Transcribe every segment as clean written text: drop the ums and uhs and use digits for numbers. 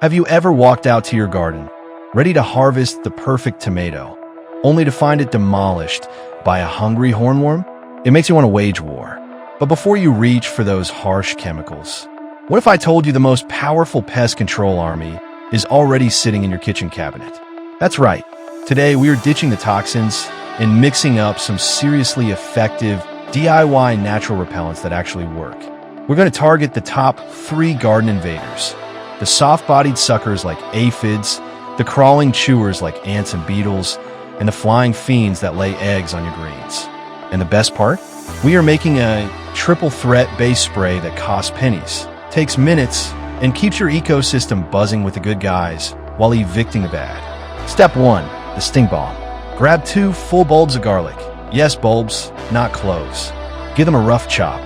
Have you ever walked out to your garden, ready to harvest the perfect tomato, only to find it demolished by a hungry hornworm? It makes you want to wage war. But before you reach for those harsh chemicals, what if I told you the most powerful pest control army is already sitting in your kitchen cabinet? That's right. Today, we are ditching the toxins and mixing up some seriously effective DIY natural repellents that actually work. We're going to target the top 3 garden invaders: the soft-bodied suckers like aphids, the crawling chewers like ants and beetles, and the flying fiends that lay eggs on your greens. And the best part? We are making a triple threat base spray that costs pennies, takes minutes, and keeps your ecosystem buzzing with the good guys while evicting the bad. Step 1. The stink bomb. Grab 2 full bulbs of garlic. Yes, bulbs, not cloves. Give them a rough chop.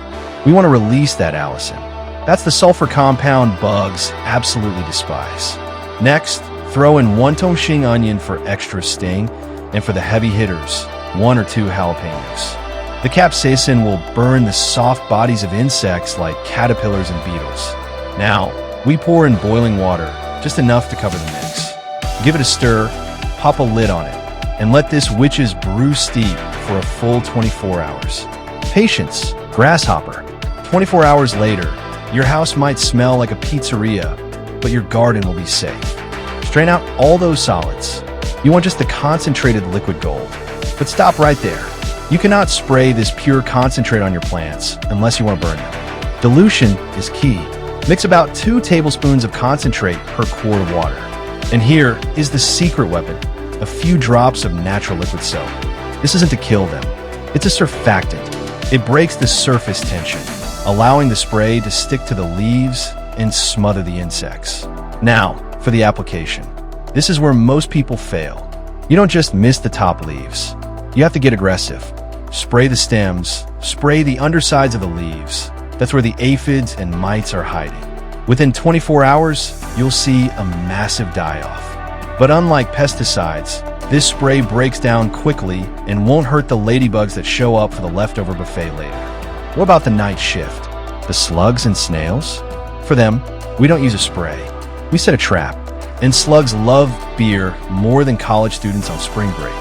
We want to release that allicin. That's the sulfur compound bugs absolutely despise. Next, throw in 1 tongxing onion for extra sting, and for the heavy hitters, 1 or 2 jalapenos. The capsaicin will burn the soft bodies of insects like caterpillars and beetles. Now, we pour in boiling water, just enough to cover the mix. Give it a stir, pop a lid on it, and let this witch's brew steep for a full 24 hours. Patience, grasshopper. 24 hours later, your house might smell like a pizzeria, but your garden will be safe. Strain out all those solids. You want just the concentrated liquid gold. But stop right there. You cannot spray this pure concentrate on your plants unless you want to burn them. Dilution is key. Mix about 2 tablespoons of concentrate per quart of water. And here is the secret weapon: a few drops of natural liquid soap. This isn't to kill them. It's a surfactant. It breaks the surface tension, allowing the spray to stick to the leaves and smother the insects. Now, for the application. This is where most people fail. You don't just miss the top leaves. You have to get aggressive. Spray the stems, spray the undersides of the leaves. That's where the aphids and mites are hiding. Within 24 hours, you'll see a massive die-off. But unlike pesticides, this spray breaks down quickly and won't hurt the ladybugs that show up for the leftover buffet later. What about the night shift? The slugs and snails? For them, we don't use a spray. We set a trap. And slugs love beer more than college students on spring break.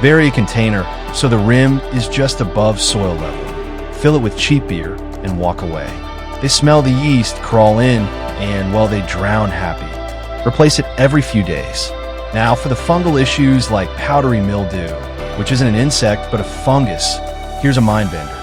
Vary a container so the rim is just above soil level. Fill it with cheap beer and walk away. They smell the yeast, crawl in, and, well, they drown happy. Replace it every few days. Now, for the fungal issues like powdery mildew, which isn't an insect but a fungus, here's a mind bender.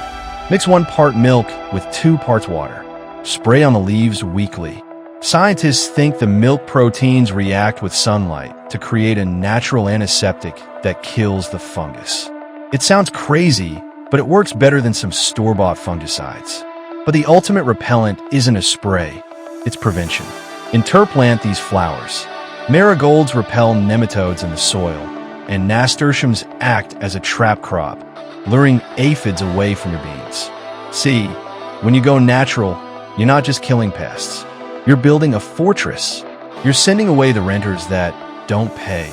Mix 1 part milk with 2 parts water. Spray on the leaves weekly. Scientists think the milk proteins react with sunlight to create a natural antiseptic that kills the fungus. It sounds crazy, but it works better than some store-bought fungicides. But the ultimate repellent isn't a spray, it's prevention. Interplant these flowers. Marigolds repel nematodes in the soil, and nasturtiums act as a trap crop, luring aphids away from your beans. See, when you go natural, you're not just killing pests. You're building a fortress. You're sending away the renters that don't pay,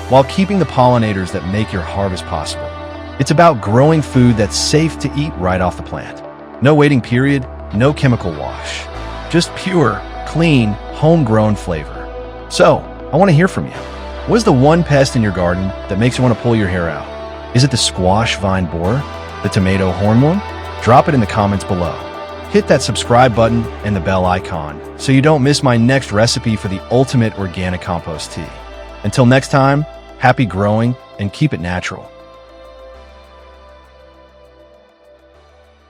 while keeping the pollinators that make your harvest possible. It's about growing food that's safe to eat right off the plant. No waiting period, no chemical wash. Just pure, clean, homegrown flavor. So, I want to hear from you. What is the one pest in your garden that makes you want to pull your hair out? Is it the squash vine borer? The tomato hornworm? Drop it in the comments below. Hit that subscribe button and the bell icon so you don't miss my next recipe for the ultimate organic compost tea. Until next time, happy growing and keep it natural.